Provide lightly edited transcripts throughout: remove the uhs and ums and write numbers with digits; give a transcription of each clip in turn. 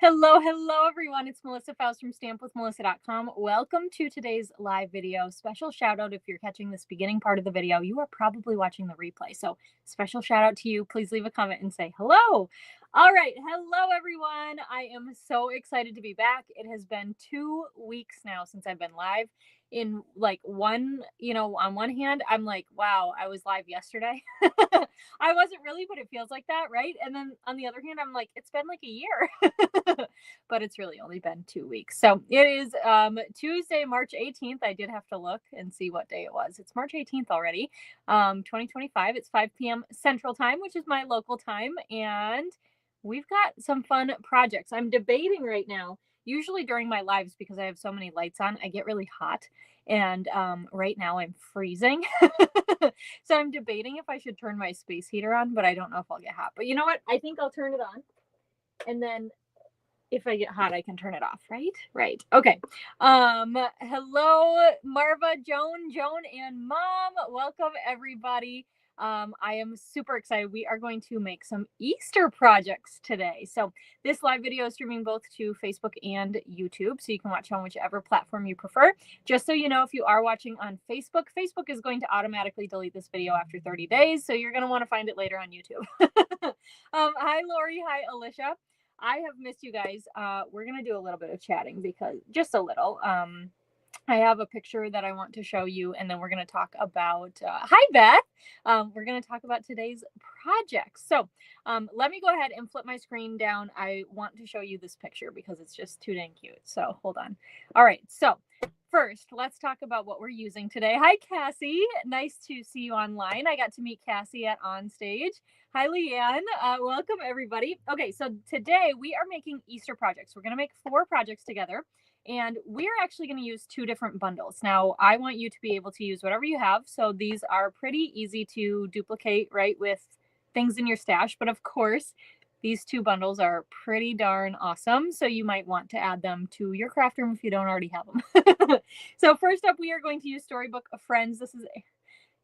Hello, everyone. It's Melissa Faust from stampwithmelissa.com. Welcome to today's live video. Special shout out if you're catching this beginning part of the video. You are probably watching the replay. So special shout out to you. Please leave a comment and say hello. All right. Hello, everyone. I am so excited to be back. It has been 2 weeks now since I've been live. In like one, on one hand, I'm like, wow, I was live yesterday. I wasn't really, but it feels like that, right? And then on the other hand, I'm like, it's been like a year. But it's really only been 2 weeks. So it is Tuesday, March 18th. I did have to look and see what day it was. It's March 18th already, 2025. It's 5 p.m. Central Time, which is my local time. And we've got some fun projects. I'm debating right now. Usually during my lives, because I have so many lights on, I get really hot. And right now I'm freezing. So I'm debating if I should turn my space heater on, but I don't know if I'll get hot. But you know what? I think I'll turn it on. And then if I get hot, I can turn it off, right? Right. Okay. Hello, Marva, Joan, and Mom. Welcome, everybody. I am super excited. We are going to make some Easter projects today. So this live video is streaming both to Facebook and YouTube, so you can watch on whichever platform you prefer. Just so you know, if you are watching on Facebook, Facebook is going to automatically delete this video after 30 days, so you're going to want to find it later on YouTube. Hi, Lori. Hi, Alicia. I have missed you guys. We're going to do a little bit of chatting because just a little. I have a picture that I want to show you, and then we're going to talk about, hi, Beth. We're going to talk about today's projects. So let me go ahead and flip my screen down. I want to show you this picture because it's just too dang cute. So hold on. All right. So first, let's talk about what we're using today. Hi, Cassie. Nice to see you online. I got to meet Cassie at OnStage. Hi, Leanne. Welcome, everybody. Okay, so today we are making Easter projects. We're going to make 4 projects together, and we're actually going to use 2 different bundles. Now, I want you to be able to use whatever you have, so these are pretty easy to duplicate, right, with things in your stash, but of course, these 2 bundles are pretty darn awesome, so you might want to add them to your craft room if you don't already have them. So first up, we are going to use Storybook of Friends.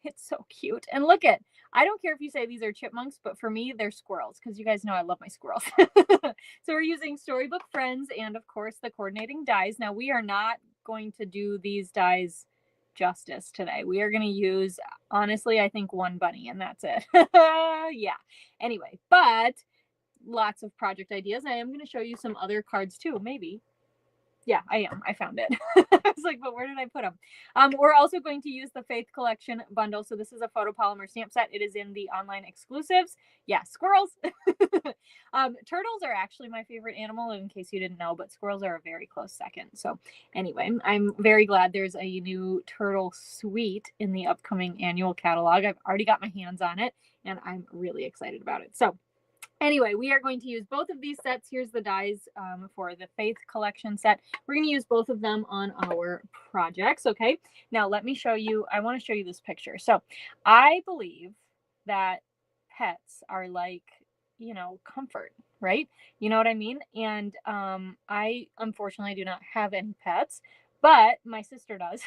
It's so cute. And look at, I don't care if you say these are chipmunks, but for me, they're squirrels because you guys know I love my squirrels. So we're using Storybook Friends and, of course, the coordinating dies. Now, we are not going to do these dies justice today. We are going to use, honestly, I think 1 bunny, and that's it. Yeah. Anyway, but lots of project ideas. I am going to show you some other cards too, maybe. Yeah, I am. I found it. I was like, but where did I put them? We're also going to use the Faith Collection bundle. So this is a photopolymer stamp set. It is in the online exclusives. Yeah, squirrels. Turtles are actually my favorite animal, in case you didn't know, but squirrels are a very close second. So anyway, I'm very glad there's a new turtle suite in the upcoming annual catalog. I've already got my hands on it, and I'm really excited about it. So anyway, we are going to use both of these sets. Here's the dies for the Faith Collection set. We're going to use both of them on our projects, okay? Now, let me show you. I want to show you this picture. So I believe that pets are like, comfort, right? You know what I mean? And I, unfortunately, do not have any pets, but my sister does.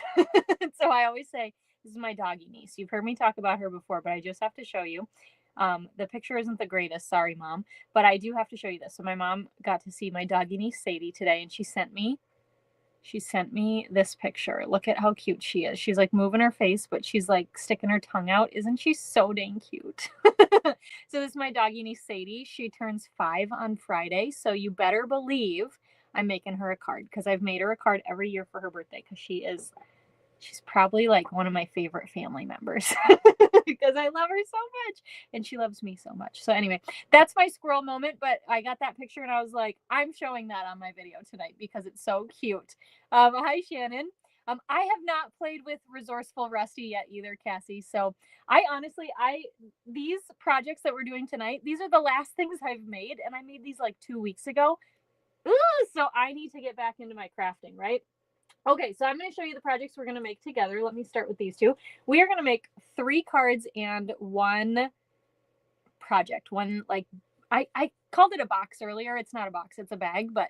So I always say, this is my doggy niece. You've heard me talk about her before, but I just have to show you. The picture isn't the greatest, sorry, Mom, but I do have to show you this. So my mom got to see my doggy niece Sadie today, and she sent me this picture. Look at how cute she is. She's like moving her face, but she's like sticking her tongue out. Isn't she so dang cute? So this is my doggy niece Sadie. She turns 5 on Friday, so you better believe I'm making her a card, because I've made her a card every year for her birthday, because she's probably like one of my favorite family members because I love her so much and she loves me so much. So anyway, that's my squirrel moment, but I got that picture and I was like, I'm showing that on my video tonight because it's so cute. Hi, Shannon. I have not played with Resourceful Rusty yet either, Cassie. So these projects that we're doing tonight, these are the last things I've made, and I made these like 2 weeks ago. So I need to get back into my crafting, right? Okay, so I'm going to show you the projects we're going to make together. Let me start with these 2. We are going to make 3 cards and 1 project. One, like, I called it a box earlier. It's not a box, it's a bag. But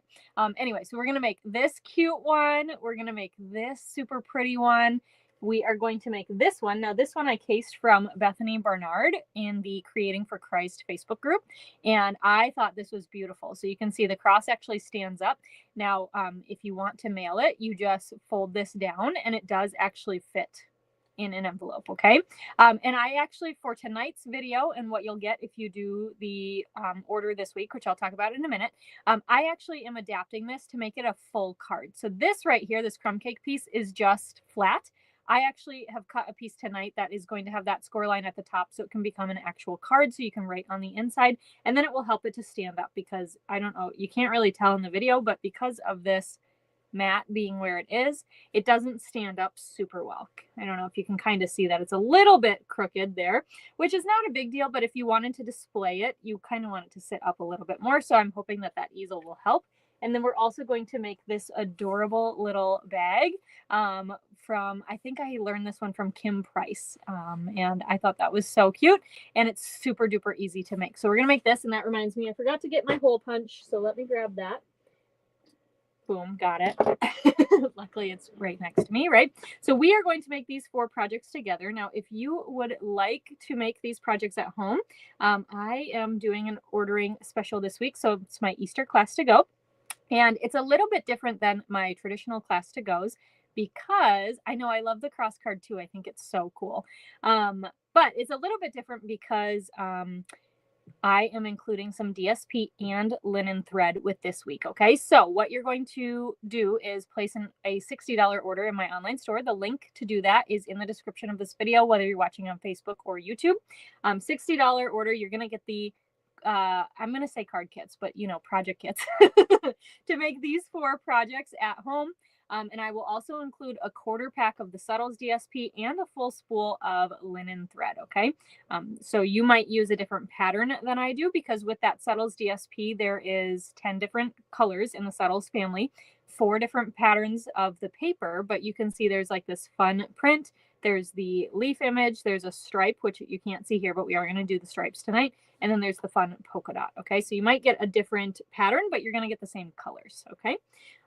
anyway, so we're going to make this cute one. We're going to make this super pretty one. we are going to make this one. Now, this one I cased from Bethany Barnard in the Creating for Christ Facebook group, and I thought this was beautiful. So you can see the cross actually stands up. Now, if you want to mail it, you just fold this down, and it does actually fit in an envelope, okay? And I actually, for tonight's video and what you'll get if you do the order this week, which I'll talk about in a minute, I actually am adapting this to make it a full card. So this right here, this crumb cake piece, is just flat. I actually have cut a piece tonight that is going to have that score line at the top so it can become an actual card so you can write on the inside, and then it will help it to stand up because I don't know, you can't really tell in the video, but because of this mat being where it is, it doesn't stand up super well. I don't know if you can kind of see that. It's a little bit crooked there, which is not a big deal, but if you wanted to display it, you kind of want it to sit up a little bit more. So I'm hoping that that easel will help. And then we're also going to make this adorable little bag from, I think I learned this one from Kim Price. And I thought that was so cute, and it's super duper easy to make. So we're going to make this, and that reminds me, I forgot to get my hole punch. So let me grab that. Boom, got it. Luckily, it's right next to me, right? So we are going to make these 4 projects together. Now, if you would like to make these projects at home, I am doing an ordering special this week. So it's my Easter class to go. And it's a little bit different than my traditional class to goes because I know I love the cross card too. I think it's so cool. But it's a little bit different because I am including some DSP and linen thread with this week. Okay, so what you're going to do is place a $60 order in my online store. The link to do that is in the description of this video, whether you're watching on Facebook or YouTube. $60 order, you're going to get the I'm going to say card kits, but you know, project kits to make these 4 projects at home. And I will also include a quarter pack of the Subtles DSP and a full spool of linen thread, okay? So you might use a different pattern than I do because with that Subtles DSP, there is 10 different colors in the Subtles family, 4 different patterns of the paper, but you can see there's like this fun print. There's the leaf image, there's a stripe, which you can't see here, but we are going to do the stripes tonight. And then there's the fun polka dot, okay? So you might get a different pattern, but you're going to get the same colors, okay?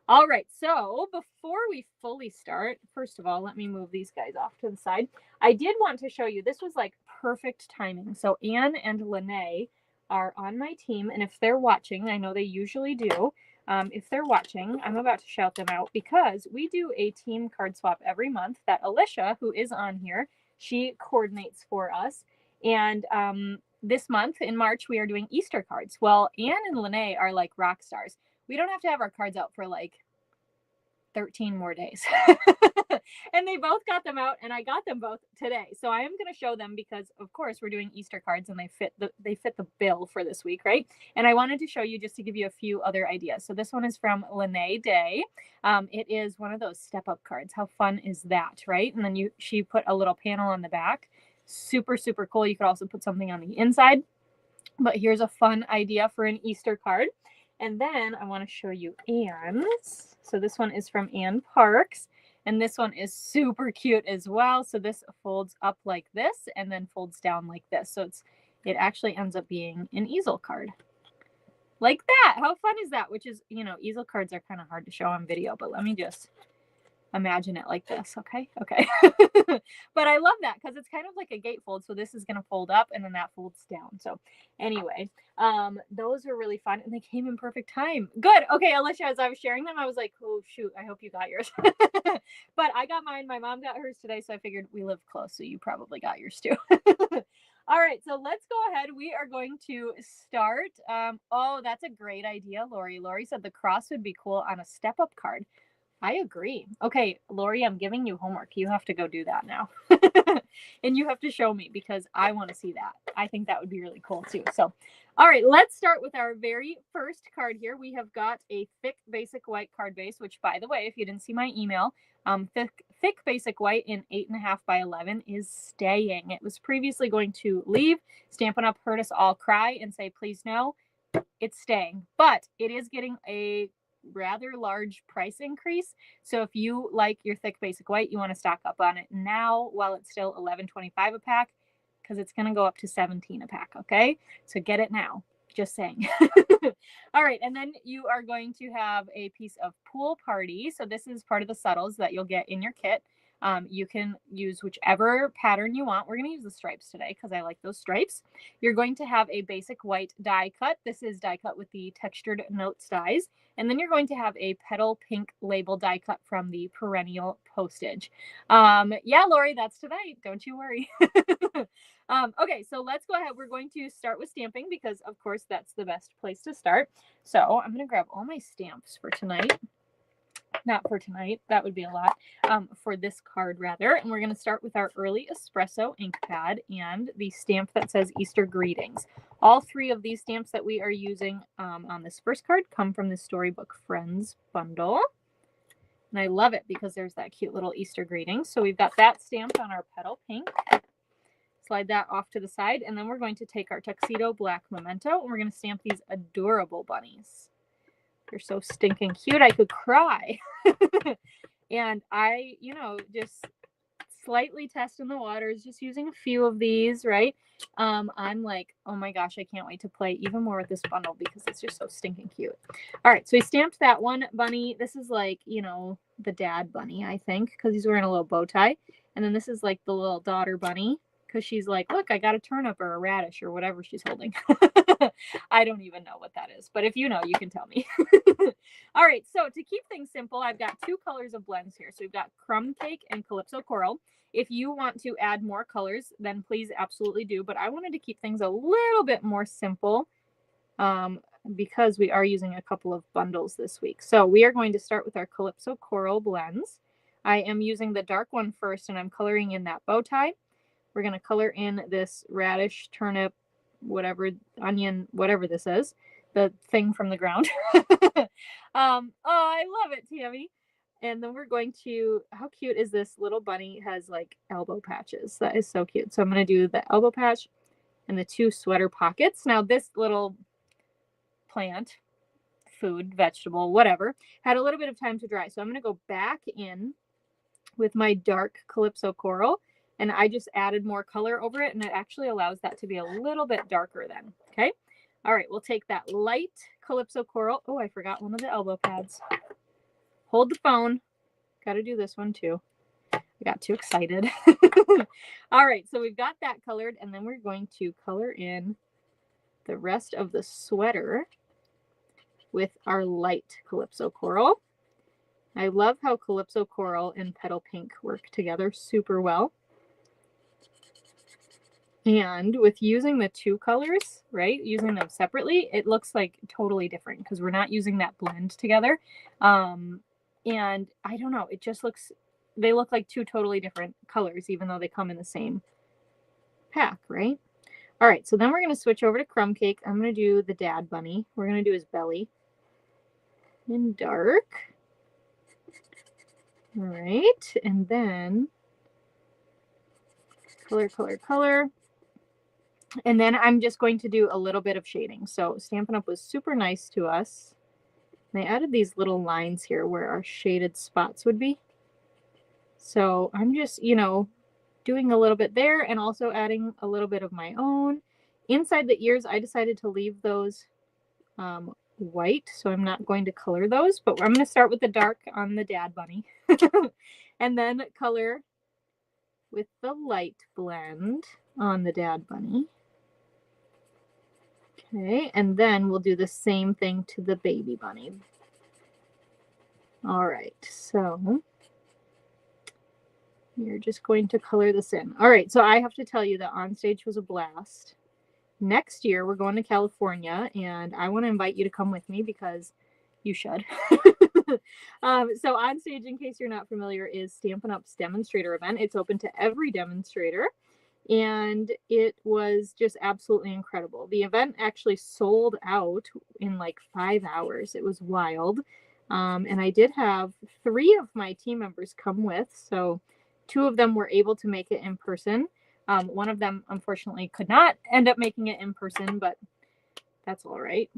All right, so before we fully start, first of all, let me move these guys off to the side. I did want to show you, this was like perfect timing. So Anne and Lene are on my team, and if they're watching, I know they usually do. If they're watching, I'm about to shout them out because we do a team card swap every month that Alicia, who is on here, she coordinates for us. And this month in March, we are doing Easter cards. Well, Anne and Lene are like rock stars. We don't have to have our cards out for like 13 more days. And they both got them out, and I got them both today. So I am going to show them because of course we're doing Easter cards and they fit the bill for this week, right? And I wanted to show you just to give you a few other ideas. So this one is from Lene Day. It is one of those step up cards. How fun is that, right? And then she put a little panel on the back. Super, super cool. You could also put something on the inside. But here's a fun idea for an Easter card. And then I want to show you Anne's. So this one is from Anne Parks. And this one is super cute as well. So this folds up like this and then folds down like this. So it actually ends up being an easel card. Like that. How fun is that? Which is, you know, easel cards are kind of hard to show on video, but let me just imagine it like this. Okay. But I love that because it's kind of like a gatefold. So this is going to fold up and then that folds down. So anyway, those are really fun and they came in perfect time. Good. Okay, Alicia, as I was sharing them, I was like, oh shoot, I hope you got yours. But I got mine. My mom got hers today. So I figured we live close. So you probably got yours too. All right, so let's go ahead. We are going to start. Oh, that's a great idea, Lori. Lori said the cross would be cool on a step-up card. I agree. Okay, Lori, I'm giving you homework. You have to go do that now. And you have to show me because I want to see that. I think that would be really cool too. So, all right, let's start with our very first card here. We have got a thick basic white card base, which by the way, if you didn't see my email, thick basic white in 8.5 by 11 is staying. It was previously going to leave. Stampin' Up! Heard us all cry and say, please no, it's staying. But it is getting a rather large price increase. So if you like your thick basic white, you want to stock up on it now while it's still $11.25 a pack because it's going to go up to $17 a pack. Okay, so get it now. Just saying. All right, and then you are going to have a piece of Pool Party. So this is part of the Subtles that you'll get in your kit. You can use whichever pattern you want. We're going to use the stripes today because I like those stripes. You're going to have a basic white die cut. This is die cut with the textured notes dies. And then you're going to have a petal pink label die cut from the Perennial Postage. Yeah, Lori, that's tonight. Don't you worry. Okay, so let's go ahead. We're going to start with stamping because, of course, that's the best place to start. So I'm going to grab all my stamps for tonight. Not for tonight. That would be a lot. For this card, rather. And we're going to start with our Early Espresso ink pad and the stamp that says Easter Greetings. All three of these stamps that we are using on this first card come from the Storybook Friends bundle. And I love it because there's that cute little Easter greeting. So we've got that stamped on our petal pink. Slide that off to the side. And then we're going to take our Tuxedo Black Memento and we're going to stamp these adorable bunnies. They're so stinking cute. I could cry. And I, just slightly testing the waters, just using a few of these, right? I'm like, oh my gosh, I can't wait to play even more with this bundle because it's just so stinking cute. All right, so we stamped that one bunny. This is like, the dad bunny, I think, because he's wearing a little bow tie. And then this is like the little daughter bunny because she's like, look, I got a turnip or a radish or whatever she's holding. I don't even know what that is, but if you know, you can tell me. All right, so to keep things simple, I've got two colors of blends here. So we've got Crumb Cake and Calypso Coral. If you want to add more colors, then please absolutely do. But I wanted to keep things a little bit more simple because we are using a couple of bundles this week. So we are going to start with our Calypso Coral blends. I am using the dark one first, and I'm coloring in that bow tie. We're going to color in this radish, turnip, whatever, onion, whatever this is, the thing from the ground. Oh, I love it, Tammy. And then we're going to, how cute is this little bunny? It has like elbow patches. That is so cute. So I'm going to do the elbow patch and the two sweater pockets. Now this little plant, food, vegetable, whatever, had a little bit of time to dry. So I'm going to go back in with my dark Calypso Coral. And I just added more color over it, and it actually allows that to be a little bit darker then, okay? All right, we'll take that light Calypso Coral. Oh, I forgot one of the elbow pads. Hold the phone. Got to do this one too. I got too excited. All right, so we've got that colored, and then we're going to color in the rest of the sweater with our light Calypso Coral. I love how Calypso Coral and Petal Pink work together super well. And with using the two colors, right, using them separately, it looks like totally different because we're not using that blend together. And I don't know, it just looks, they look like two totally different colors, even though they come in the same pack, right? All right, so then we're going to switch over to Crumb Cake. I'm going to do the dad bunny. We're going to do his belly in dark. All right, and then color, color, color. And then I'm just going to do a little bit of shading. So Stampin' Up! Was super nice to us. They added these little lines here where our shaded spots would be. So I'm just, doing a little bit there and also adding a little bit of my own. Inside the ears, I decided to leave those white, so I'm not going to color those. But I'm going to start with the dark on the dad bunny. And then color with the light blend on the dad bunny. Okay, and then we'll do the same thing to the baby bunny. All right, so you're just going to color this in. All right, so I have to tell you that Onstage was a blast. Next year, we're going to California, and I want to invite you to come with me because you should. So Onstage, in case you're not familiar, is Stampin' Up's demonstrator event. It's open to every demonstrator. And it was just absolutely incredible. The event actually sold out in like 5 hours. It was wild. And I did have 3 of my team members come with. So 2 of them were able to make it in person. One of them, unfortunately, could not end up making it in person, but that's all right.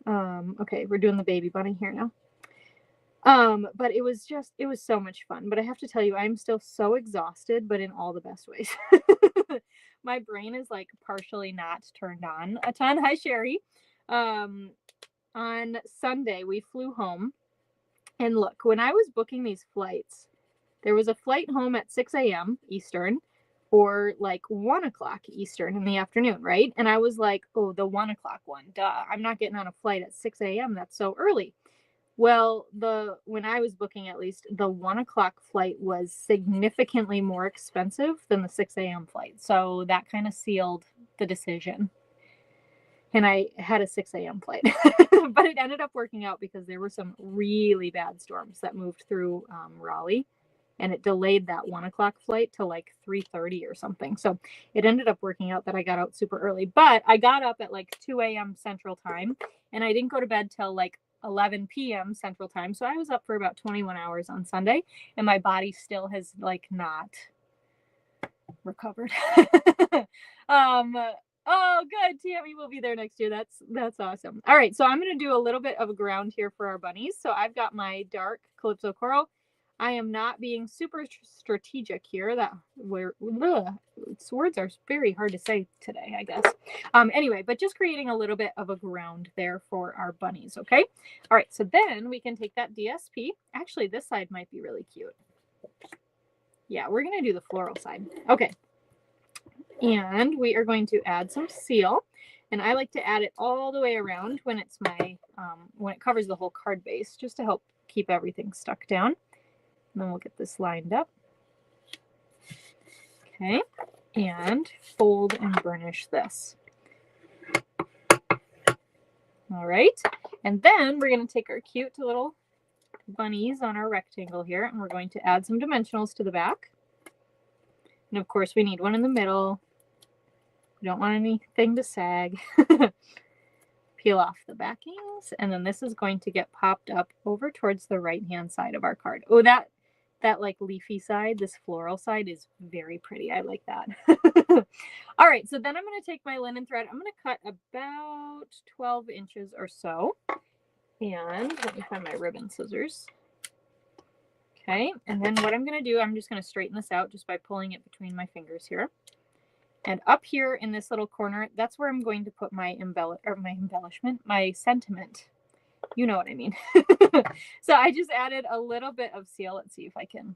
Okay, we're doing the baby bunny here now. But it was so much fun. But I have to tell you, I'm still so exhausted, but in all the best ways. My brain is like partially not turned on a ton. Hi, Sherry. On Sunday, we flew home. And look, when I was booking these flights, there was a flight home at 6 a.m. Eastern or like 1 o'clock Eastern in the afternoon, right? And I was like, oh, the 1 o'clock one, duh, I'm not getting on a flight at 6 a.m. That's so early. Well, when I was booking, at least, the 1 o'clock flight was significantly more expensive than the 6 a.m. flight. So that kind of sealed the decision. And I had a 6 a.m. flight, but it ended up working out because there were some really bad storms that moved through Raleigh, and it delayed that 1 o'clock flight to like 3:30 or something. So it ended up working out that I got out super early, but I got up at like 2 a.m. Central Time, and I didn't go to bed till like 11 p.m. Central Time. So I was up for about 21 hours on Sunday, and my body still has like not recovered. Oh, good. Tammy will be there next year. That's awesome. All right. So I'm going to do a little bit of a ground here for our bunnies. So I've got my dark Calypso Coral. I am not being super strategic here. Words are very hard to say today, I guess. Anyway, but just creating a little bit of a ground there for our bunnies. Okay. All right. So then we can take that DSP. Actually, this side might be really cute. Yeah, we're going to do the floral side. Okay. And we are going to add some seal, and I like to add it all the way around when it's when it covers the whole card base, just to help keep everything stuck down. And then we'll get this lined up. Okay, and fold and burnish this. All right, and then we're going to take our cute little bunnies on our rectangle here, and we're going to add some dimensionals to the back. And of course, we need one in the middle. We don't want anything to sag. Peel off the backings, and then this is going to get popped up over towards the right-hand side of our card. Oh, that like leafy side, this floral side, is very pretty. I like that. All right, so then I'm going to take my linen thread. I'm going to cut about 12 inches or so. And let me find my ribbon scissors. Okay, and then what I'm going to do, I'm just going to straighten this out just by pulling it between my fingers here. And up here in this little corner, that's where I'm going to put my my sentiment. You know what I mean. So I just added a little bit of seal. Let's see if I can.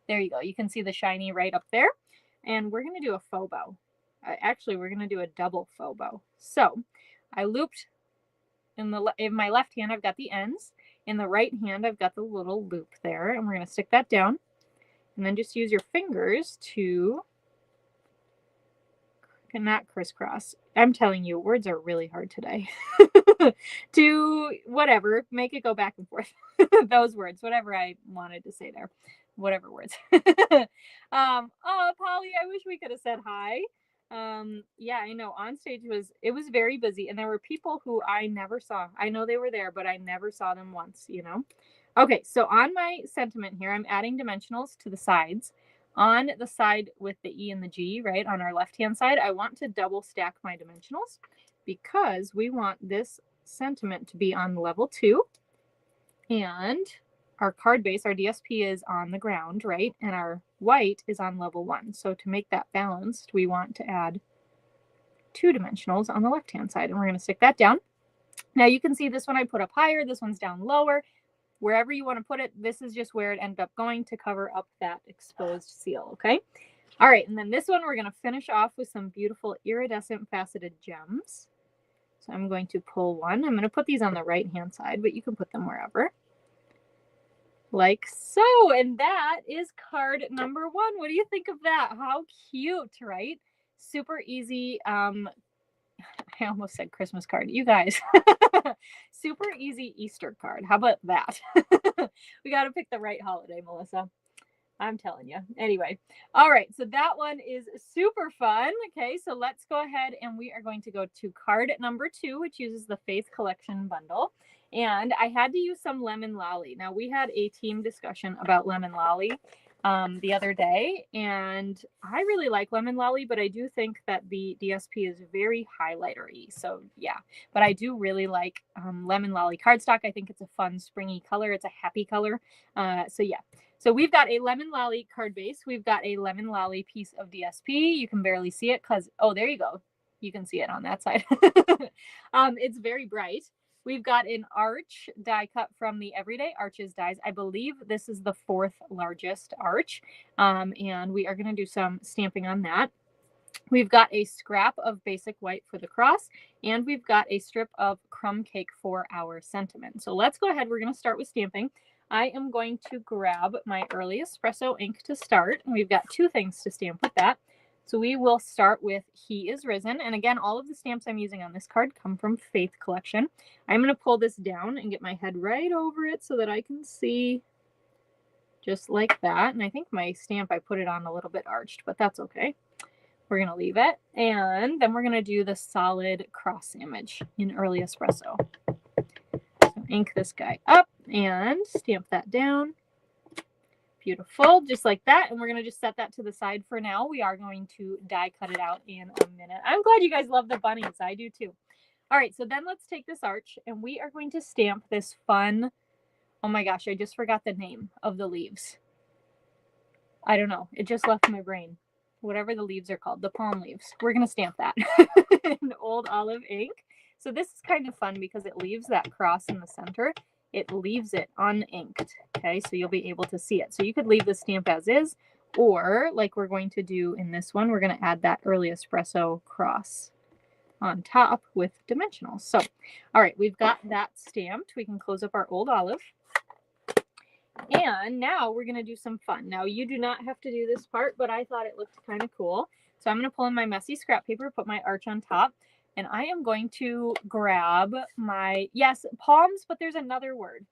There you go. You can see the shiny right up there. And we're going to do a faux bow. Actually, we're going to do a double faux bow. So I looped in my left hand, I've got the ends. In the right hand, I've got the little loop there, and we're going to stick that down. And then just use your fingers to not crisscross. I'm telling you, words are really hard today. To whatever, make it go back and forth. Those words, whatever I wanted to say there. Whatever words. Oh, Polly, I wish we could have said hi. Yeah, I know on stage it was very busy, and there were people who I never saw. I know they were there, but I never saw them once, you know. Okay, so on my sentiment here, I'm adding dimensionals to the sides. On the side with the E and the G, right, on our left-hand side, I want to double stack my dimensionals because we want this sentiment to be on level 2, and our card base, our DSP, is on the ground, right, and our white is on level 1. So to make that balanced, we want to add 2 dimensionals on the left-hand side, and we're going to stick that down. Now you can see this one I put up higher, this one's down lower. Wherever you want to put it, this is just where it ended up going to cover up that exposed seal, okay? All right, and then this one we're going to finish off with some beautiful iridescent faceted gems. So I'm going to pull one. I'm going to put these on the right-hand side, but you can put them wherever. Like so, and that is card number 1. What do you think of that? How cute, right? Super easy. I almost said Christmas card. You guys, super easy Easter card. How about that? We got to pick the right holiday, Melissa. I'm telling you. Anyway, all right. So that one is super fun. Okay, so let's go ahead and we are going to go to card number 2, which uses the Faith Collection bundle. And I had to use some Lemon Lolly. Now, we had a team discussion about Lemon Lolly the other day, and I really like Lemon Lolly, but I do think that the DSP is very highlighter-y. So yeah, but I do really like Lemon Lolly cardstock. I think it's a fun springy color. It's a happy color. So yeah. So we've got a Lemon Lolly card base. We've got a Lemon Lolly piece of DSP. You can barely see it because, oh, there you go. You can see it on that side. It's very bright. We've got an arch die cut from the Everyday Arches dies. I believe this is the 4th largest arch, and we are going to do some stamping on that. We've got a scrap of basic white for the cross, and we've got a strip of crumb cake for our sentiment. So let's go ahead. We're going to start with stamping. I am going to grab my early espresso ink to start. And we've got 2 things to stamp with that. So we will start with He is Risen. And again, all of the stamps I'm using on this card come from Faith Collection. I'm going to pull this down and get my head right over it so that I can see just like that. And I think my stamp, I put it on a little bit arched, but that's okay. We're going to leave it. And then we're going to do the solid cross image in early espresso. So ink this guy up and stamp that down. Beautiful, just like that. And we're going to just set that to the side for now. We are going to die cut it out in a minute. I'm glad you guys love the bunnies. I do too. All right, so then let's take this arch and we are going to stamp this fun, oh my gosh, I just forgot the name of the leaves. I don't know. It just left my brain. Whatever the leaves are called, the palm leaves. We're going to stamp that in old olive ink. So this is kind of fun because it leaves that cross in the center. It leaves it uninked, okay? So you'll be able to see it. So you could leave the stamp as is, or like we're going to do in this one, we're going to add that early espresso cross on top with dimensionals. So, all right, we've got that stamped. We can close up our old olive. And now we're going to do some fun. Now, you do not have to do this part, but I thought it looked kind of cool. So I'm going to pull in my messy scrap paper, put my arch on top. And I am going to grab my, yes, palms, but there's another word.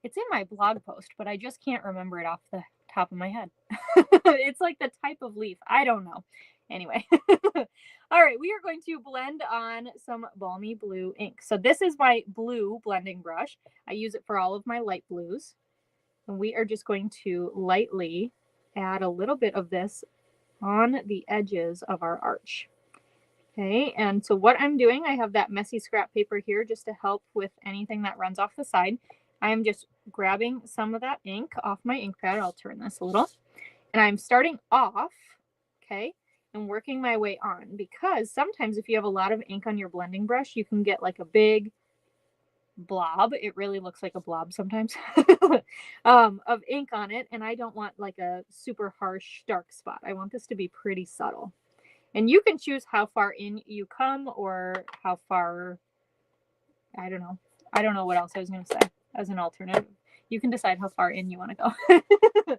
It's in my blog post, but I just can't remember it off the top of my head. It's like the type of leaf. I don't know. Anyway. All right, we are going to blend on some balmy blue ink. So this is my blue blending brush. I use it for all of my light blues. And we are just going to lightly add a little bit of this on the edges of our arch. Okay, and so what I'm doing, I have that messy scrap paper here just to help with anything that runs off the side. I am just grabbing some of that ink off my ink pad. I'll turn this a little. And I'm starting off, okay, and working my way on, because sometimes if you have a lot of ink on your blending brush, you can get like a big blob. It really looks like a blob sometimes of ink on it. And I don't want like a super harsh dark spot. I want this to be pretty subtle. And you can choose how far in you come or how far, I don't know. I don't know what else I was going to say as an alternative. You can decide how far in you want to go.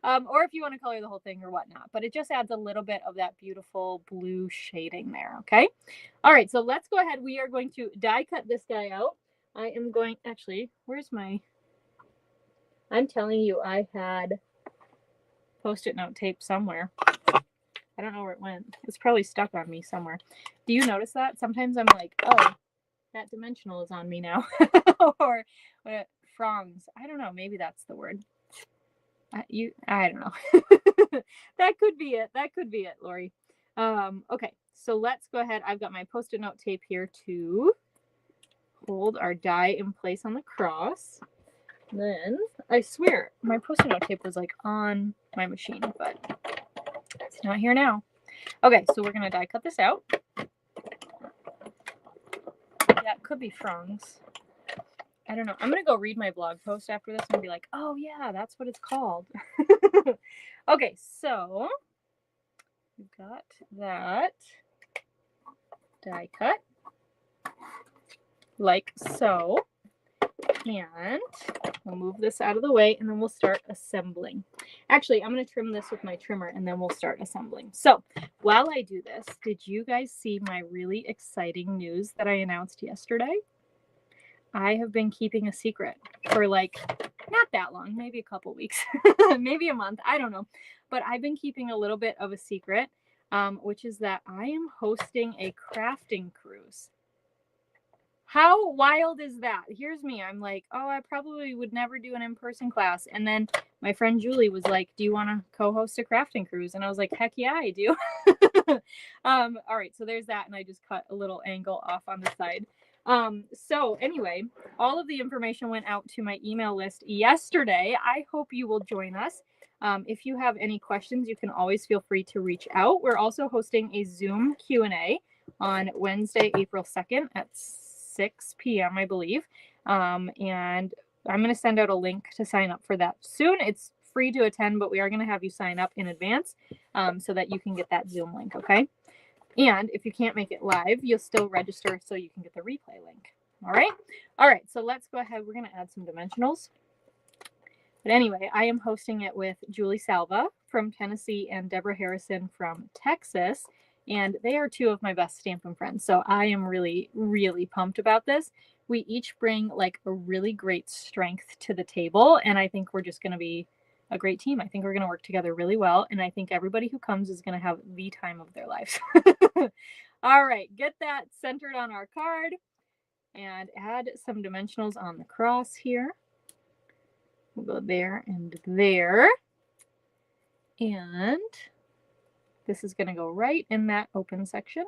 Or if you want to color the whole thing or whatnot. But it just adds a little bit of that beautiful blue shading there, okay? All right, so let's go ahead. We are going to die cut this guy out. I am going, actually, where's my, I'm telling you, I had Post-it note tape somewhere. I don't know where it went. It's probably stuck on me somewhere. Do you notice that? Sometimes I'm like, oh, that dimensional is on me now. Or frongs. I don't know. Maybe that's the word. I don't know. That could be it. That could be it, Lori. Okay, so let's go ahead. I've got my Post-it note tape here to hold our die in place on the cross. Then, I swear, my Post-it note tape was like on my machine, but it's not here now. Okay, so we're going to die cut this out. That could be frongs. I don't know. I'm going to go read my blog post after this and be like, oh yeah, that's what it's called. Okay, so we've got that die cut like so. And we'll move this out of the way and then we'll start assembling. Actually, I'm going to trim this with my trimmer and then we'll start assembling. So while I do this, did you guys see my really exciting news that I announced yesterday? I have been keeping a secret for like not that long, maybe a couple weeks, maybe a month. I don't know. But I've been keeping a little bit of a secret, which is that I am hosting a crafting cruise. How wild is that? Here's me. I'm like, oh, I probably would never do an in-person class. And then my friend Julie was like, do you want to co-host a crafting cruise? And I was like, heck yeah, I do. All right, so there's that. And I just cut a little angle off on the side. So anyway, all of the information went out to my email list yesterday. I hope you will join us. If you have any questions, you can always feel free to reach out. We're also hosting a Zoom Q&A on Wednesday, April 2nd at 6 p.m., I believe. And I'm going to send out a link to sign up for that soon. It's free to attend, but we are going to have you sign up in advance so that you can get that Zoom link, okay? And if you can't make it live, you'll still register so you can get the replay link. All right? All right, so let's go ahead. We're going to add some dimensionals. But anyway, I am hosting it with Julie Salva from Tennessee and Deborah Harrison from Texas. And they are two of my best Stampin' friends. So I am really, really pumped about this. We each bring like a really great strength to the table. And I think we're just going to be a great team. I think we're going to work together really well. And I think everybody who comes is going to have the time of their lives. All right, get that centered on our card and add some dimensionals on the cross here. We'll go there and there. And this is going to go right in that open section.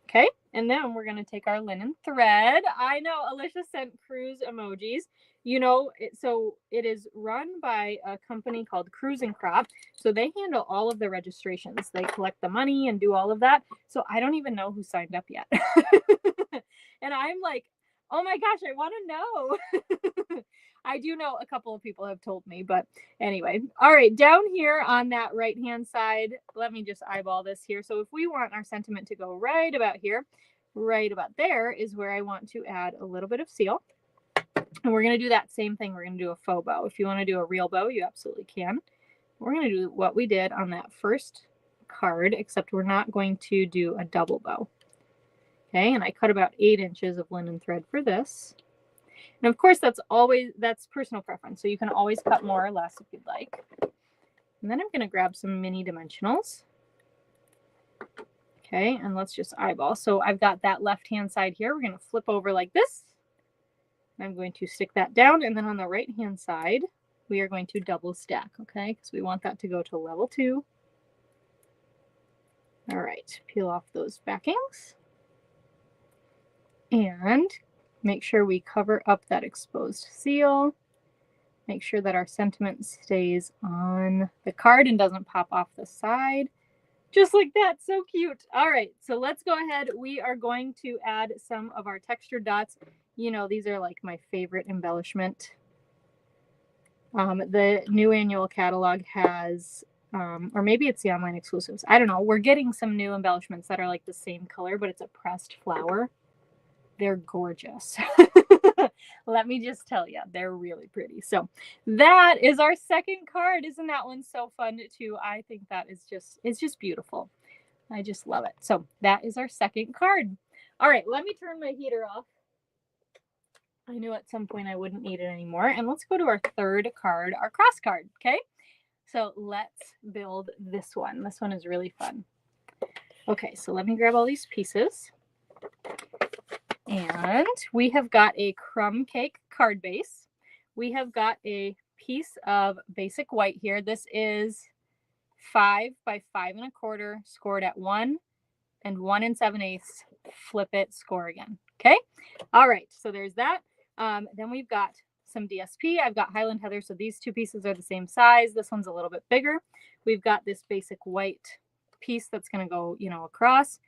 Okay, and then we're going to take our linen thread. I know Alicia sent cruise emojis. You know, so it is run by a company called Cruise and Crop. So they handle all of the registrations. They collect the money and do all of that. So I don't even know who signed up yet. And I'm like, oh my gosh, I want to know. I do know a couple of people have told me, but anyway. All right, down here on that right-hand side, let me just eyeball this here. So if we want our sentiment to go right about here, right about there is where I want to add a little bit of seal. And we're going to do that same thing. We're going to do a faux bow. If you want to do a real bow, you absolutely can. We're going to do what we did on that first card, except we're not going to do a double bow. Okay, and I cut about 8 inches of linen thread for this. And of course, that's personal preference. So you can always cut more or less if you'd like. And then I'm going to grab some mini dimensionals. Okay, and let's just eyeball. So I've got that left-hand side here. We're going to flip over like this. I'm going to stick that down. And then on the right-hand side, we are going to double stack, okay? Because we want that to go to level 2. All right, peel off those backings. And make sure we cover up that exposed seal. Make sure that our sentiment stays on the card and doesn't pop off the side. Just like that, so cute. All right, so let's go ahead. We are going to add some of our textured dots. You know, these are like my favorite embellishment. The new annual catalog has, or maybe it's the online exclusives. I don't know. We're getting some new embellishments that are like the same color, but it's a pressed flower. They're gorgeous. Let me just tell you, they're really pretty. So that is our second card. Isn't that one so fun too? I think that is it's just beautiful. I just love it. So that is our second card. All right, let me turn my heater off. I knew at some point I wouldn't need it anymore. And let's go to our third card, our cross card, okay? So let's build this one. This one is really fun. Okay, so let me grab all these pieces. And we have got a crumb cake card base. We have got a piece of basic white here. This is 5 by 5 1/4, scored at 1 and 1 7/8. Flip it, score again. Okay. All right. So there's that. Then we've got some DSP. I've got Highland Heather. So these two pieces are the same size. This one's a little bit bigger. We've got this basic white piece that's going to go, across.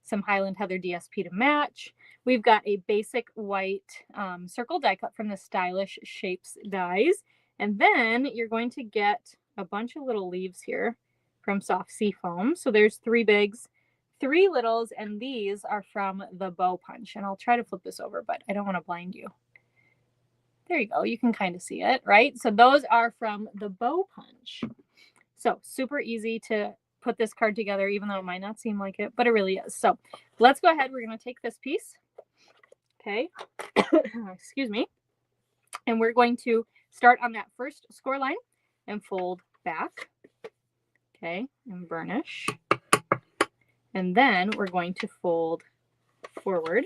Some Highland Heather DSP to match. We've got a basic white circle die cut from the Stylish Shapes dies. And then you're going to get a bunch of little leaves here from Soft Sea Foam. So there's 3 bigs, 3 littles, and these are from the Bow Punch. And I'll try to flip this over, but I don't want to blind you. There you go. You can kind of see it, right? So those are from the Bow Punch. So super easy to put this card together, even though it might not seem like it, but it really is. So let's go ahead. We're going to take this piece. Okay. Excuse me. And we're going to start on that first score line and fold back. Okay. And burnish. And then we're going to fold forward.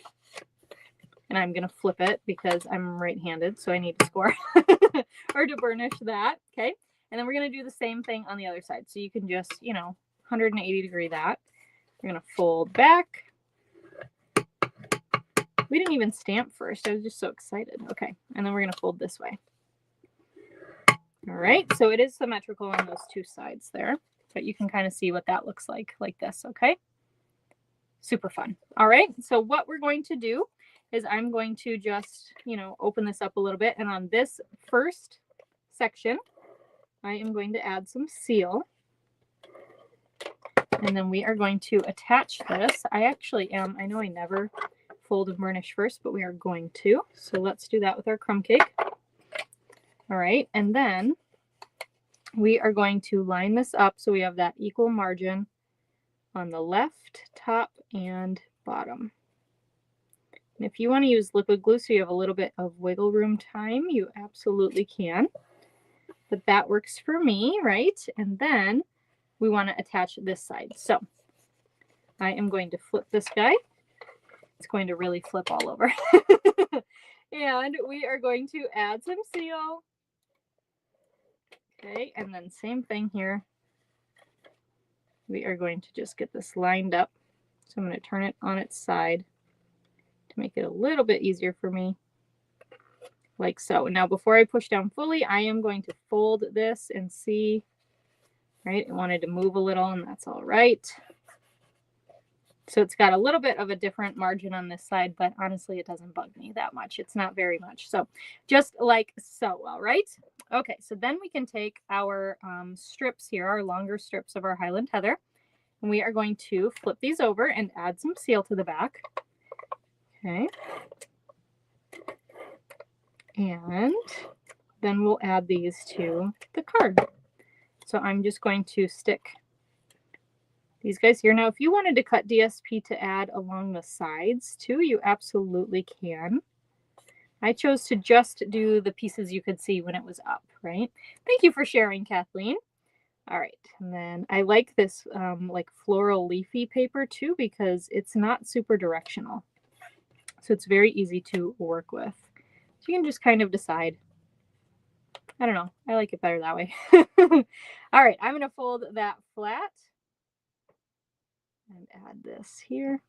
And I'm going to flip it because I'm right-handed, so I need to score or to burnish that. Okay. And then we're going to do the same thing on the other side. So you can just, 180 degree that. We're going to fold back. We didn't even stamp first. I was just so excited. Okay. And then we're going to fold this way. All right. So it is symmetrical on those 2 sides there, but you can kind of see what that looks like this. Okay. Super fun. All right, so what we're going to do is I'm going to just, open this up a little bit. And on this first section, I am going to add some seal. And then we are going to attach this. I know I never fold and burnish first, but we are going to. So let's do that with our crumb cake. All right, and then we are going to line this up so we have that equal margin on the left, top, and bottom. And if you want to use liquid glue so you have a little bit of wiggle room time, you absolutely can. But that works for me, right? And then we want to attach this side. So I am going to flip this guy. It's going to really flip all over. And we are going to add some seal. Okay, and then same thing here. We are going to just get this lined up. So I'm going to turn it on its side to make it a little bit easier for me, like so. Now, before I push down fully, I am going to fold this and see, right? I wanted to move a little, and that's all right. So it's got a little bit of a different margin on this side, but honestly, it doesn't bug me that much. It's not very much. So just like so, all right? Okay, so then we can take our strips here, our longer strips of our Highland Heather, and we are going to flip these over and add some seal to the back. Okay. And then we'll add these to the card. So I'm just going to stick these guys here. Now, if you wanted to cut DSP to add along the sides too, you absolutely can. I chose to just do the pieces you could see when it was up, right? Thank you for sharing, Kathleen. All right, and then I like this like floral leafy paper too because it's not super directional. So it's very easy to work with. So you can just kind of decide. I don't know. I like it better that way. All right, I'm going to fold that flat and add this here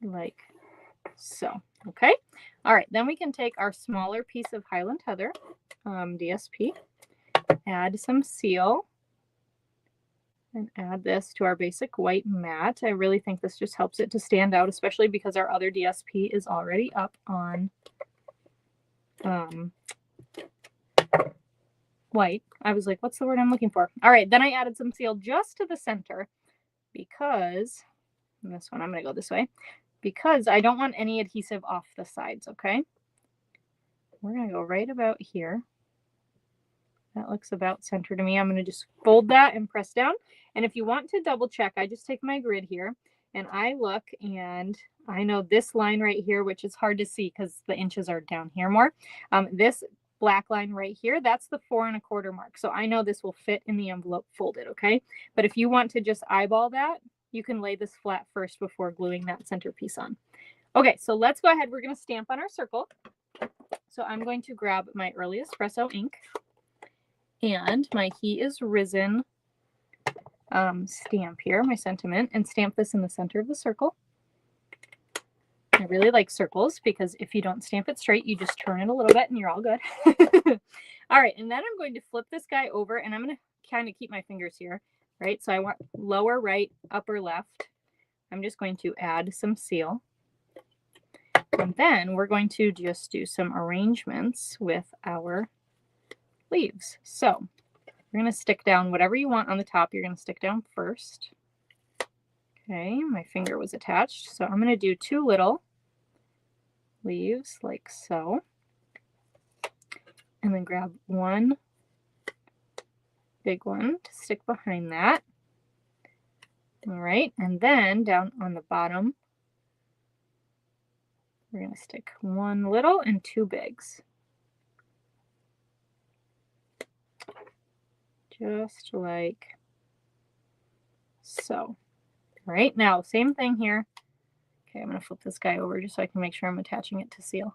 like so. Okay. All right, then we can take our smaller piece of Highland Heather DSP, add some seal, and add this to our basic white mat. I really think this just helps it to stand out, especially because our other DSP is already up on white. I was like, what's the word I'm looking for? All right, then I added some seal just to the center because, this one I'm going to go this way, because I don't want any adhesive off the sides, okay? We're going to go right about here. That looks about center to me. I'm going to just fold that and press down. And if you want to double check, I just take my grid here and I look and I know this line right here, which is hard to see because the inches are down here more. This black line right here, that's the 4 1/4 mark. So I know this will fit in the envelope folded, okay? But if you want to just eyeball that, you can lay this flat first before gluing that centerpiece on. Okay, so let's go ahead. We're going to stamp on our circle. So I'm going to grab my Early Espresso ink and my He Is Risen stamp here, my sentiment, and stamp this in the center of the circle. I really like circles because if you don't stamp it straight, you just turn it a little bit and you're all good. All right, and then I'm going to flip this guy over and I'm going to kind of keep my fingers here, right? So I want lower right, upper left. I'm just going to add some seal. And then we're going to just do some arrangements with our leaves. So we're going to stick down whatever you want on the top. You're going to stick down first. Okay, my finger was attached. So I'm going to do 2 little leaves like so. And then grab 1 big one to stick behind that. All right, and then down on the bottom, we're going to stick 1 little and 2 bigs. Just like so. All right, now same thing here. Okay, I'm going to flip this guy over just so I can make sure I'm attaching it to seal.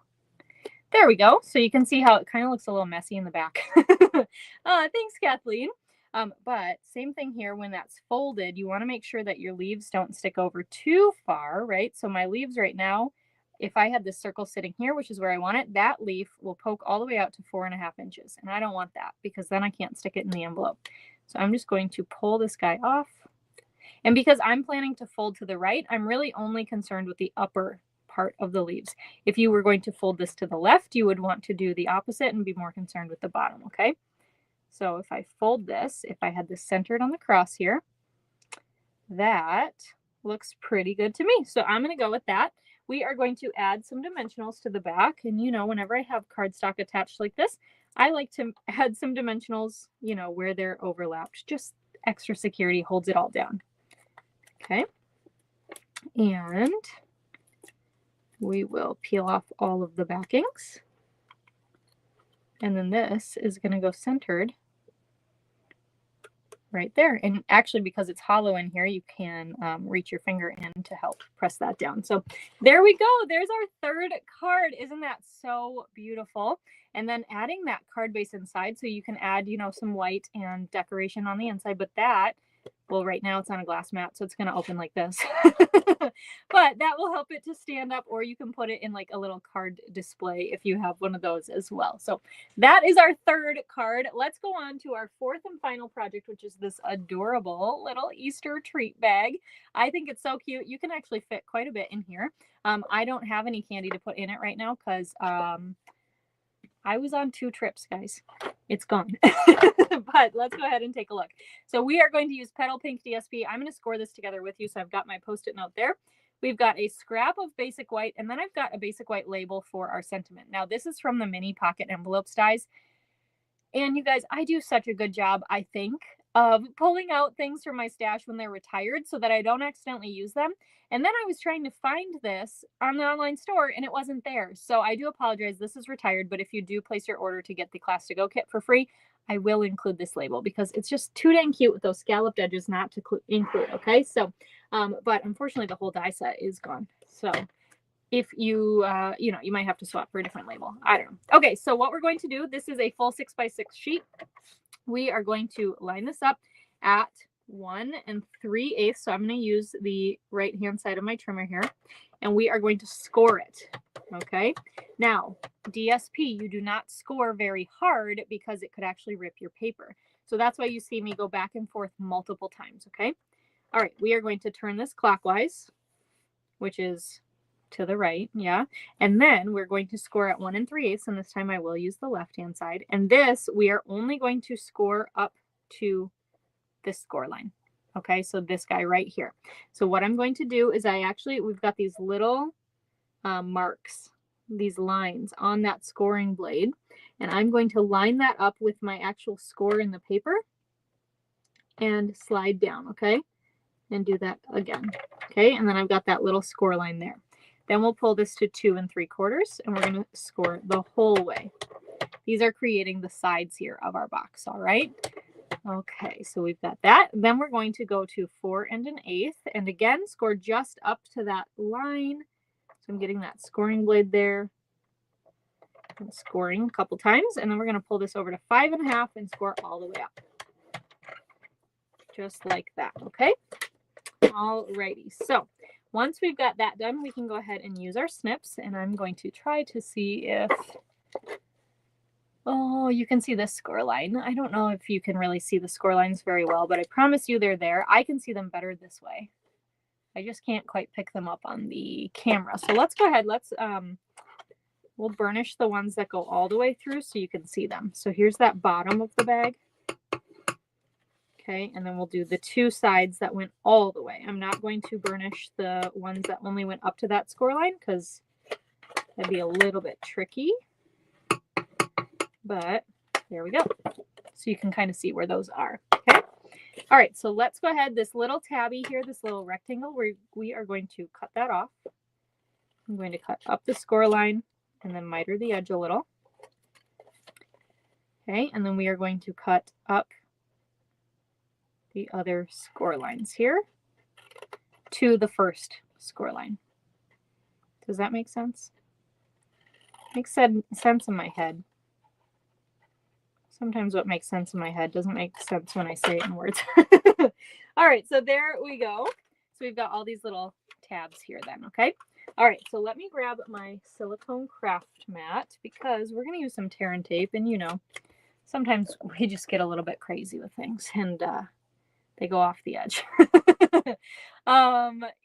There we go. So you can see how it kind of looks a little messy in the back. Thanks, Kathleen. But same thing here, when that's folded, you want to make sure that your leaves don't stick over too far, right? So my leaves right now, if I had this circle sitting here, which is where I want it, that leaf will poke all the way out to 4 1/2 inches. And I don't want that because then I can't stick it in the envelope. So I'm just going to pull this guy off. And because I'm planning to fold to the right, I'm really only concerned with the upper part of the leaves. If you were going to fold this to the left, you would want to do the opposite and be more concerned with the bottom, okay? So if I fold this, if I had this centered on the cross here, that looks pretty good to me. So I'm going to go with that. We are going to add some dimensionals to the back. And you know, whenever I have cardstock attached like this, I like to add some dimensionals, you know, where they're overlapped. Just extra security, holds it all down. Okay. And we will peel off all of the backings. And then this is going to go centered right there. And actually, because it's hollow in here, you can reach your finger in to help press that down. So there we go. There's our third card. Isn't that so beautiful? And then adding that card base inside, so you can add, you know, some white and decoration on the inside. But that, well, right now it's on a glass mat, so it's going to open like this. But that will help it to stand up, or you can put it in like a little card display if you have one of those as well. So that is our third card. Let's go on to our fourth and final project, which is this adorable little Easter treat bag. I think it's so cute. You can actually fit quite a bit in here. I don't have any candy to put in it right now because I was on 2 trips, guys. It's gone. But let's go ahead and take a look. So we are going to use Petal Pink DSP. I'm going to score this together with you. So I've got my Post-it note there. We've got a scrap of basic white, and then I've got a basic white label for our sentiment. Now, this is from the mini pocket envelopes dies. And you guys, I do such a good job, I think, of pulling out things from my stash when they're retired so that I don't accidentally use them. And then I was trying to find this on the online store and it wasn't there. So I do apologize. This is retired, but if you do place your order to get the Class to Go kit for free, I will include this label because it's just too dang cute with those scalloped edges not to include. Okay. So, but unfortunately the whole die set is gone. So if you, you know, you might have to swap for a different label. I don't know. Okay. So what we're going to do, this is a full 6x6 sheet. We are going to line this up at 1 3/8. So I'm going to use the right-hand side of my trimmer here, and we are going to score it. Okay. Now, DSP, you do not score very hard because it could actually rip your paper. So that's why you see me go back and forth multiple times. Okay. All right. We are going to turn this clockwise, which is to the right. Yeah. And then we're going to score at 1 3/8. And this time I will use the left-hand side. And this, we are only going to score up to this score line. Okay. So this guy right here. So what I'm going to do is we've got these little marks, these lines on that scoring blade. And I'm going to line that up with my actual score in the paper and slide down. Okay. And do that again. Okay. And then I've got that little score line there. Then we'll pull this to 2 3/4, and we're going to score the whole way. These are creating the sides here of our box. All right. Okay. So we've got that. Then we're going to go to 4 1/8, and again, score just up to that line. So I'm getting that scoring blade there. I'm scoring a couple times, and then we're going to pull this over to 5 1/2 and score all the way up. Just like that. Okay. All righty. So once we've got that done, we can go ahead and use our snips, and I'm going to try to see if, oh, you can see the score line. I don't know if you can really see the score lines very well, but I promise you they're there. I can see them better this way. I just can't quite pick them up on the camera. So let's go ahead. We'll burnish the ones that go all the way through so you can see them. So here's that bottom of the bag. Okay, and then we'll do the 2 sides that went all the way. I'm not going to burnish the ones that only went up to that score line because that'd be a little bit tricky. But there we go. So you can kind of see where those are. Okay. All right, so let's go ahead. This little tabby here, this little rectangle, we are going to cut that off. I'm going to cut up the score line and then miter the edge a little. Okay, and then we are going to cut up the other score lines here to the first score line. Does that make sense? Makes sense in my head. Sometimes what makes sense in my head doesn't make sense when I say it in words. All right, so there we go. So we've got all these little tabs here then, okay? All right, so let me grab my silicone craft mat because we're going to use some tear and tape, and you know, sometimes we just get a little bit crazy with things, and they go off the edge.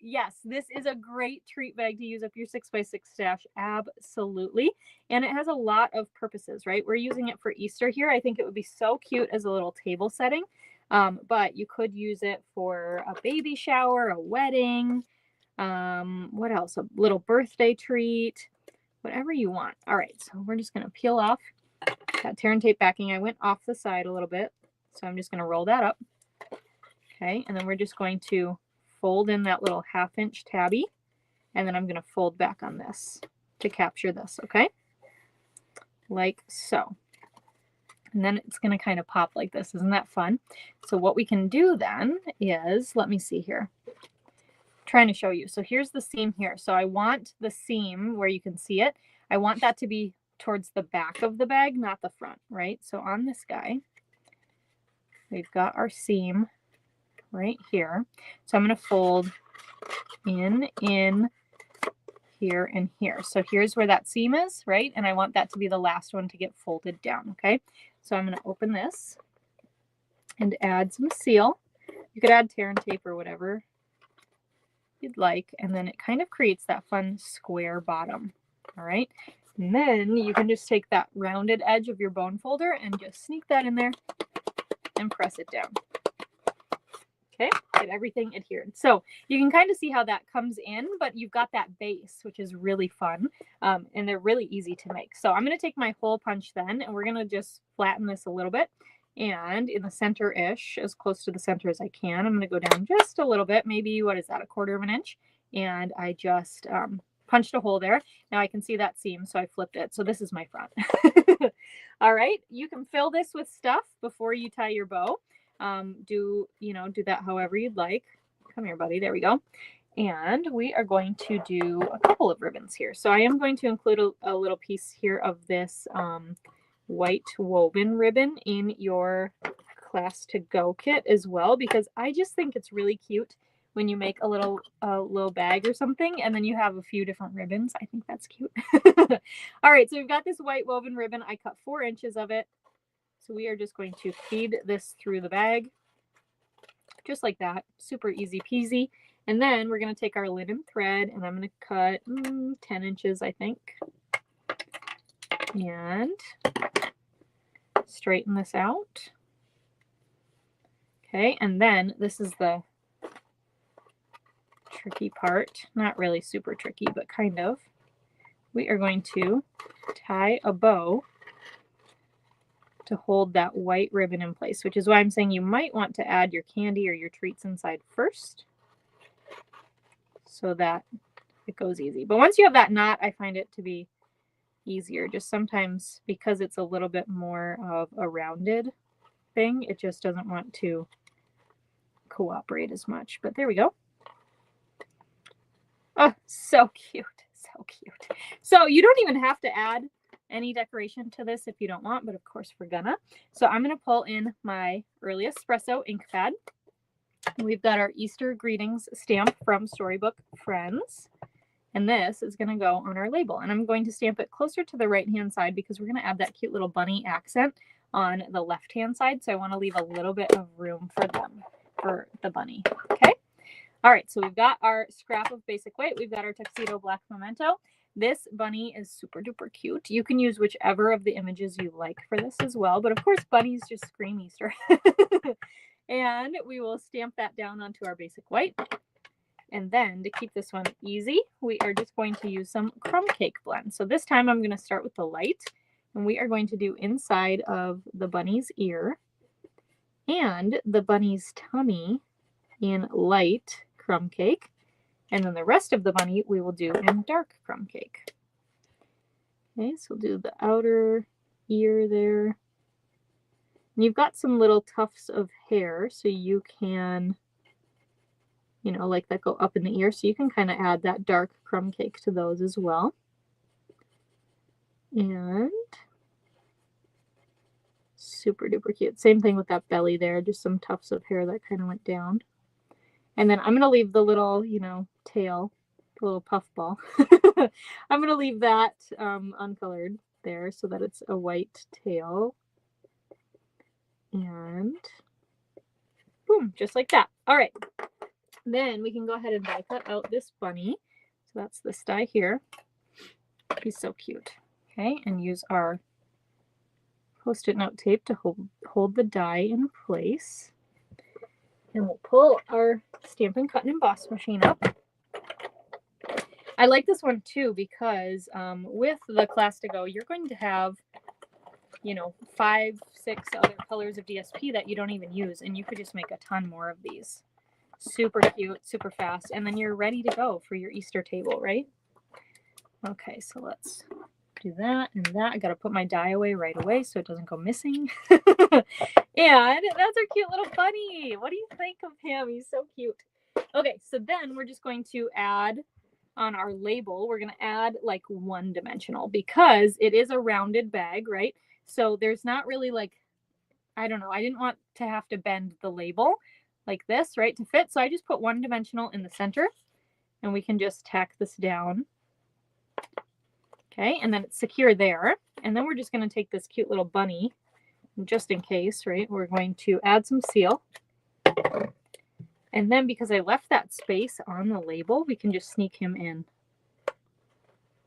Yes, this is a great treat bag to use up your 6x6 stash. Absolutely. And it has a lot of purposes, right? We're using it for Easter here. I think it would be so cute as a little table setting. But you could use it for a baby shower, a wedding, what else? A little birthday treat, whatever you want. All right, so we're just going to peel off that tear and tape backing. I went off the side a little bit, so I'm just going to roll that up. Okay, and then we're just going to fold in that little 1/2 inch tabby, and then I'm going to fold back on this to capture this, okay? Like so. And then it's going to kind of pop like this. Isn't that fun? So what we can do then is, let me see here. I'm trying to show you. So here's the seam here. So I want the seam where you can see it. I want that to be towards the back of the bag, not the front, right? So on this guy, we've got our seam right here. So I'm going to fold in, here, and here. So here's where that seam is, right? And I want that to be the last one to get folded down, okay? So I'm going to open this and add some seal. You could add tear and tape or whatever you'd like, and then it kind of creates that fun square bottom, all right? And then you can just take that rounded edge of your bone folder and just sneak that in there and press it down. Okay, get everything adhered. So you can kind of see how that comes in, but you've got that base, which is really fun, and they're really easy to make. So I'm going to take my hole punch then, and we're going to just flatten this a little bit. And in the center-ish, as close to the center as I can, I'm going to go down just a little bit, maybe, what is that, 1/4 of an inch? And I just punched a hole there. Now I can see that seam, so I flipped it. So this is my front. All right, you can fill this with stuff before you tie your bow. Do that however you'd like. Come here, buddy. There we go. And we are going to do a couple of ribbons here. So I am going to include a little piece here of this white woven ribbon in your class to go kit as well, because I just think it's really cute when you make a little bag or something and then you have a few different ribbons. I think that's cute. All right, so we've got this white woven ribbon. I cut 4 inches of it. So we are just going to feed this through the bag, just like that. Super easy peasy. And then we're going to take our linen thread, and I'm going to cut 10 inches, I think. And straighten this out. Okay, and then this is the tricky part. Not really super tricky, but kind of. We are going to tie a bow to hold that white ribbon in place, which is why I'm saying you might want to add your candy or your treats inside first so that it goes easy. But once you have that knot, I find it to be easier. Just sometimes because it's a little bit more of a rounded thing, it just doesn't want to cooperate as much. But there we go. Oh, so cute. So cute. So you don't even have to add any decoration to this if you don't want, but of course we're gonna. So I'm gonna pull in my Early Espresso ink pad. We've got our Easter greetings stamp from Storybook Friends, and this is gonna go on our label, and I'm going to stamp it closer to the right hand side because we're gonna add that cute little bunny accent on the left hand side, so I want to leave a little bit of room for them, for the bunny. Okay, all right, so we've got our scrap of basic white, we've got our tuxedo black memento. This bunny is super duper cute. You can use whichever of the images you like for this as well, but of course bunnies just scream Easter. And we will stamp that down onto our basic white. And then to keep this one easy, we are just going to use some crumb cake blend. So this time I'm going to start with the light, and we are going to do inside of the bunny's ear and the bunny's tummy in light crumb cake. And then the rest of the bunny we will do in dark crumb cake. Okay, so we'll do the outer ear there. And you've got some little tufts of hair, so you can, like that go up in the ear. So you can kind of add that dark crumb cake to those as well. And super duper cute. Same thing with that belly there, just some tufts of hair that kind of went down. And then I'm going to leave the little, tail, the little puff ball. I'm going to leave that uncolored there so that it's a white tail. And Boom, just like that. All right. Then we can go ahead and die cut out this bunny. So that's this die here. He's so cute. Okay, and use our Post-it note tape to hold the die in place. And we'll pull our Stampin' Cut and Emboss machine up. I like this one too because with the Class to Go, you're going to have, you know, 5, 6 other colors of DSP that you don't even use, and you could just make a ton more of these. Super cute, super fast, and then you're ready to go for your Easter table, right? Okay, so let's do that and that. I got to put my die away right away so it doesn't go missing. And that's our cute little bunny. What do you think of him? He's so cute. Okay, so then we're just going to add on our label, we're going to add like one dimensional because it is a rounded bag, right? So there's not really like, I don't know, I didn't want to have to bend the label like this, right, to fit. So I just put one dimensional in the center and we can just tack this down. Okay, and then it's secure there. And then we're just going to take this cute little bunny, just in case, right? We're going to add some seal. And then because I left that space on the label, we can just sneak him in.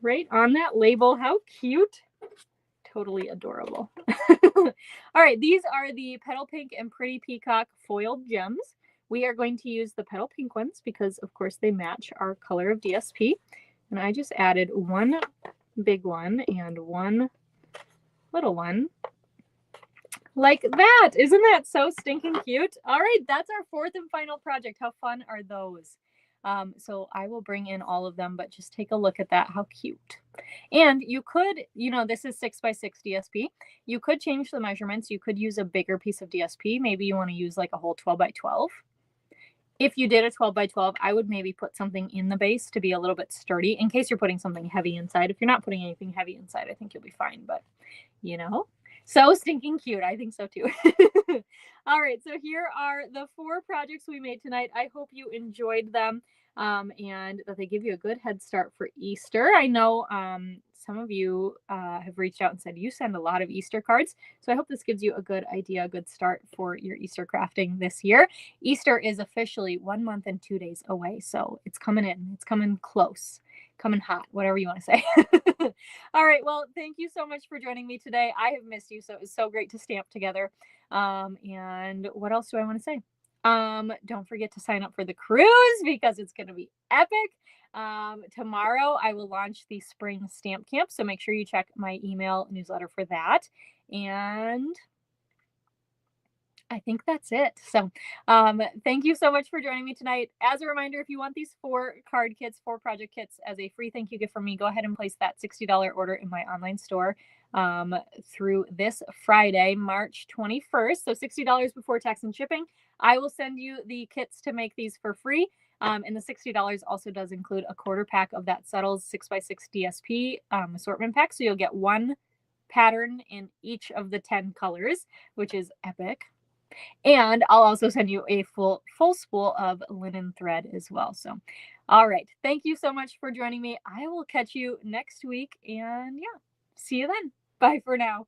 Right on that label. How cute. Totally adorable. All right, these are the Petal Pink and Pretty Peacock foiled gems. We are going to use the Petal Pink ones because, of course, they match our color of DSP. And I just added one big one and one little one like that. Isn't that so stinking cute? All right, that's our fourth and final project. How fun are those? So I will bring in all of them, but just take a look at that. How cute. And you could, you know, this is 6x6 DSP. You could change the measurements. You could use a bigger piece of DSP. Maybe you want to use like a whole 12x12. If you did a 12x12, I would maybe put something in the base to be a little bit sturdy in case you're putting something heavy inside. If you're not putting anything heavy inside, I think you'll be fine. But, you know, so stinking cute. I think so too. All right, so here are the 4 projects we made tonight. I hope you enjoyed them and that they give you a good head start for Easter. I know some of you have reached out and said you send a lot of Easter cards. So I hope this gives you a good idea, a good start for your Easter crafting this year. Easter is officially 1 month and 2 days away. So it's coming in. It's coming close. Coming hot, whatever you want to say. All right. Well, thank you so much for joining me today. I have missed you. So it was so great to stamp together. And what else do I want to say? Don't forget to sign up for the cruise because it's going to be epic. Tomorrow I will launch the spring stamp camp. So make sure you check my email newsletter for that. And I think that's it. So thank you so much for joining me tonight. As a reminder, if you want these 4 card kits, 4 project kits as a free thank you gift from me, go ahead and place that $60 order in my online store through this Friday, March 21st. So $60 before tax and shipping. I will send you the kits to make these for free. And the $60 also does include a quarter pack of that Settles 6x6 DSP assortment pack. So you'll get 1 pattern in each of the 10 colors, which is epic. And I'll also send you a full spool of linen thread as well. So, all right. Thank you so much for joining me. I will catch you next week. And yeah, see you then. Bye for now.